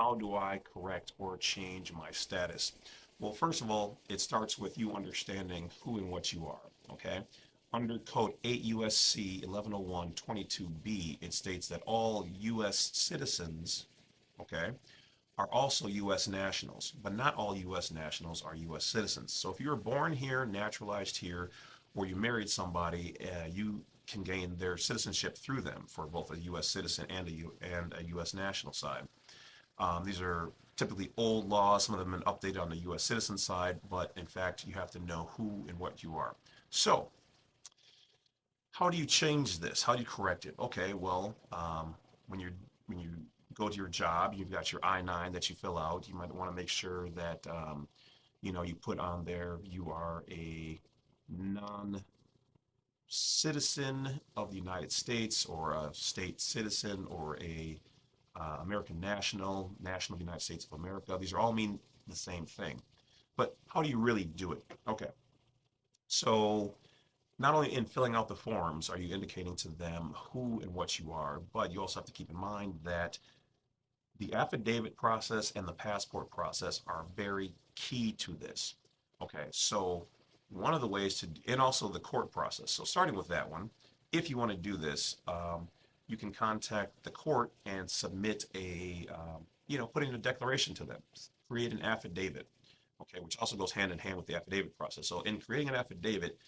How do I correct or change my status? Well, first of all, it starts with you understanding who and what you are, okay? Under Code 8 USC 1101-22B, it states that all U.S. citizens, okay, are also U.S. nationals, but not all U.S. nationals are U.S. citizens. So if you were born here, naturalized here, or you married somebody, you can gain their citizenship through them for both a U.S. citizen and a U.S. national side. These are typically old laws. Some of them have been updated on the U.S. citizen side, but in fact, you have to know who and what you are. So, how do you change this? How do you correct it? Okay, well, when you go to your job, you've got your I-9 that you fill out. You might want to make sure that you put on there you are a non citizen of the United States or a state citizen or a American national, national of the United States of America. These are all mean the same thing. But how do you really do it? Okay. So not only in filling out the forms are you indicating to them who and what you are, but you also have to keep in mind that the affidavit process and the passport process are very key to this. Okay, so one of the ways to, and also the court process. So starting with that one, if you want to do this, you can contact the court and submit put in a declaration to them, create an affidavit, okay, which also goes hand in hand with the affidavit process. So in creating an affidavit,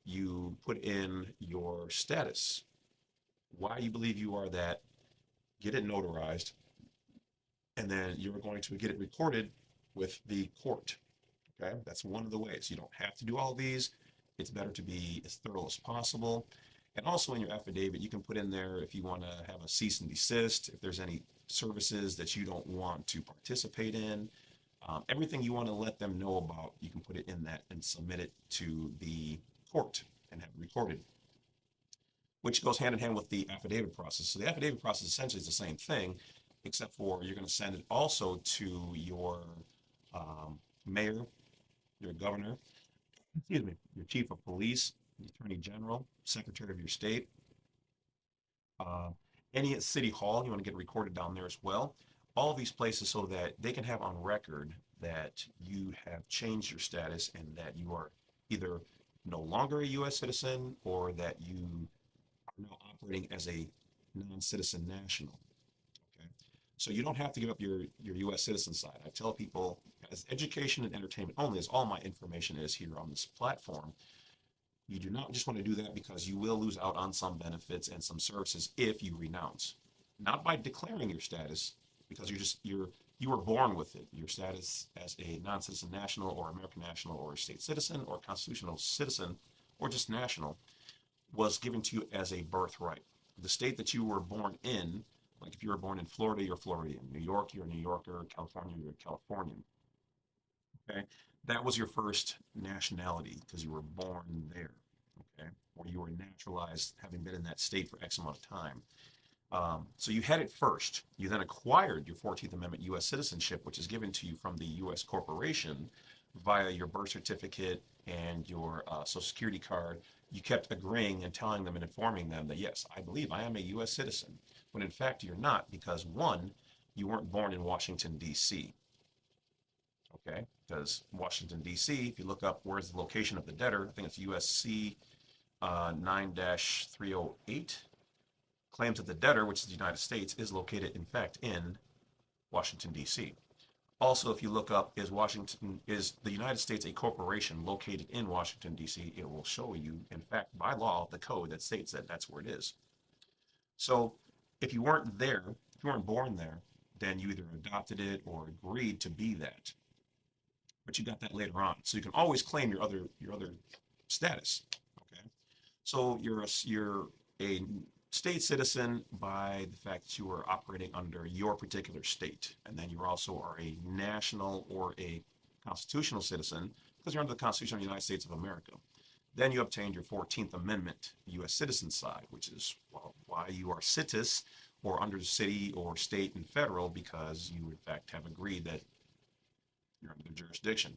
you put in your status, why you believe you are that, get it notarized, and then you're going to get it recorded with the court. Okay, that's one of the ways. You don't have to do all of these. It's better to be as thorough as possible. And also in your affidavit, you can put in there if you want to have a cease and desist, if there's any services that you don't want to participate in, everything you want to let them know about, you can put it in that and submit it to the court and have it recorded, which goes hand in hand with the affidavit process. So the affidavit process essentially is the same thing, except for you're going to send it also to your mayor, your governor, excuse me, your chief of police, the attorney general, secretary of your state, uh, any city hall, you want to get recorded down there as well. All of these places so that they can have on record that you have changed your status and that you are either no longer a U.S. citizen or that you are now operating as a non-citizen national. Okay, so you don't have to give up your U.S. citizen side. I tell people, as education and entertainment only, as all my information is here on this platform, you do not just want to do that because you will lose out on some benefits and some services if you renounce. Not by declaring your status, because you were born with it. Your status as a non-citizen national or American national or a state citizen or constitutional citizen or just national was given to you as a birthright. The state that you were born in, like if you were born in Florida, you're Floridian. New York, you're a New Yorker. California, you're a Californian. Okay, that was your first nationality because you were born there. Okay, or you were naturalized having been in that state for X amount of time. So you had it first. You then acquired your 14th Amendment U.S. citizenship, which is given to you from the U.S. corporation via your birth certificate and your Social Security card. You kept agreeing and telling them and informing them that, yes, I believe I am a U.S. citizen. When in fact, you're not because one, you weren't born in Washington, D.C. Okay, because Washington, D.C., if you look up where's the location of the debtor, I think it's USC 9-308, claims that the debtor, which is the United States, is located, in fact, in Washington, D.C. Also, if you look up, is the United States a corporation located in Washington, D.C., it will show you, in fact, by law, the code that states that that's where it is. So if you weren't there, if you weren't born there, then you either adopted it or agreed to be that. But you got that later on. So you can always claim your other status. Okay. So you're a state citizen by the fact that you are operating under your particular state. And then you also are a national or a constitutional citizen because you're under the Constitution of the United States of America. Then you obtained your 14th Amendment U.S. citizen side, which is why you are citis or under the city or state and federal because you in fact have agreed that you're under the jurisdiction.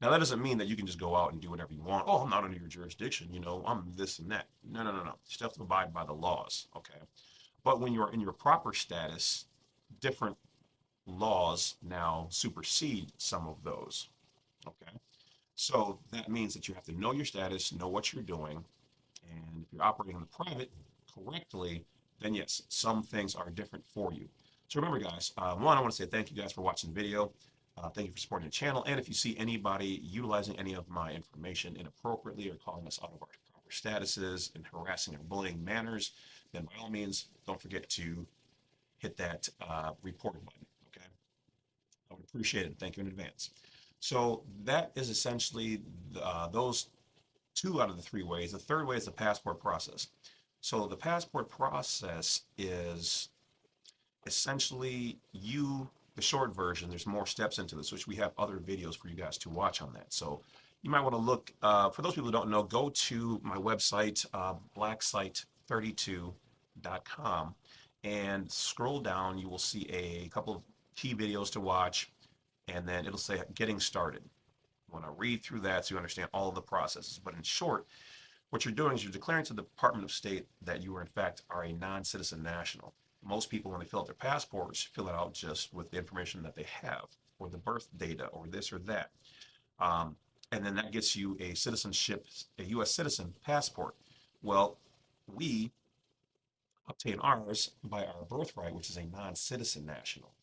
Now, that doesn't mean that you can just go out and do whatever you want. Oh, I'm not under your jurisdiction. I'm this and that. No, no, no, no. You still have to abide by the laws, okay? But when you're in your proper status, different laws laws now supersede some of those. Okay, so that means that you have to know your status, know what you're doing, and if you're operating in the private correctly, then yes, some things are different for you. So remember, guys, one, I want to say thank you guys for watching the video. Thank you for supporting the channel. And if you see anybody utilizing any of my information inappropriately or calling us out of our proper statuses and harassing or bullying manners, then by all means, don't forget to hit that report button. Okay, I would appreciate it. Thank you in advance. So that is essentially those 2 out of the 3 ways. The third way is the passport process. So the passport process is essentially the short version. There's more steps into this, which we have other videos for you guys to watch on that. So you might want to look, for those people who don't know, go to my website, blacksite32.com, and scroll down. You will see a couple of key videos to watch, and then it'll say getting started. You want to read through that so you understand all of the processes. But in short, what you're doing is you're declaring to the Department of State that you are in fact are a non-citizen national. Most people, when they fill out their passports, fill it out just with the information that they have, or the birth data, or this or that. And then that gets you a citizenship, a U.S. citizen passport. Well, we obtain ours by our birthright, which is a non-citizen national.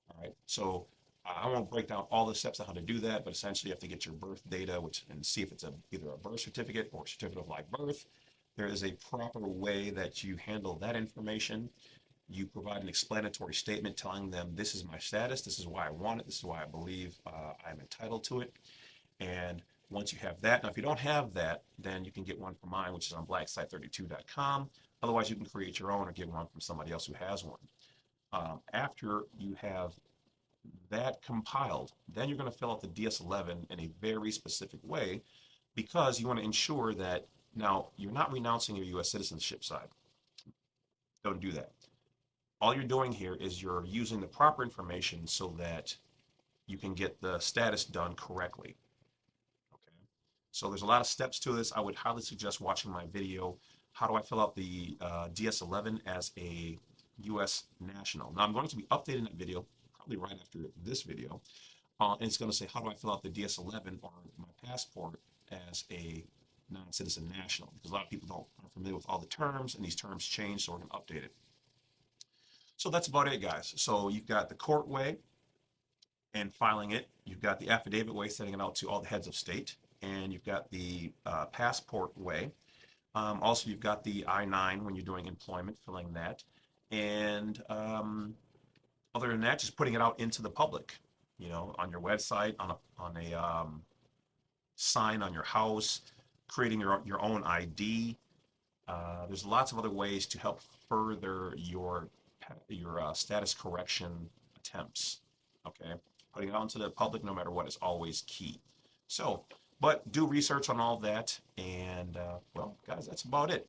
All right, so I won't break down all the steps on how to do that, but essentially you have to get your birth data, and see if it's either a birth certificate or a certificate of live birth. There is a proper way that you handle that information. You provide an explanatory statement telling them this is my status, this is why I want it, this is why I believe I'm entitled to it. And once you have that, now if you don't have that, then you can get one from mine, which is on blacksite32.com. Otherwise, you can create your own or get one from somebody else who has one. After you have that compiled, then you're going to fill out the DS-11 in a very specific way, because you want to ensure that now you're not renouncing your U.S. citizenship side. Don't do that. All you're doing here is you're using the proper information so that you can get the status done correctly. Okay. So there's a lot of steps to this. I would highly suggest watching my video, how do I fill out the DS-11 as a U.S. national. Now I'm going to be updating that video probably right after this video. And it's going to say, how do I fill out the DS-11 or my passport as a non-citizen national? Because a lot of people aren't familiar with all the terms, and these terms change, so we're going to update it. So that's about it, guys. So you've got the court way and filing it. You've got the affidavit way, sending it out to all the heads of state. And you've got the passport way. Also, you've got the I-9 when you're doing employment, filling that. And other than that, just putting it out into the public, you know, on your website, on a sign on your house, creating your own ID. There's lots of other ways to help further your status correction attempts. Okay, putting it out into the public, no matter what, is always key. So, but do research on all that, and well, guys, that's about it.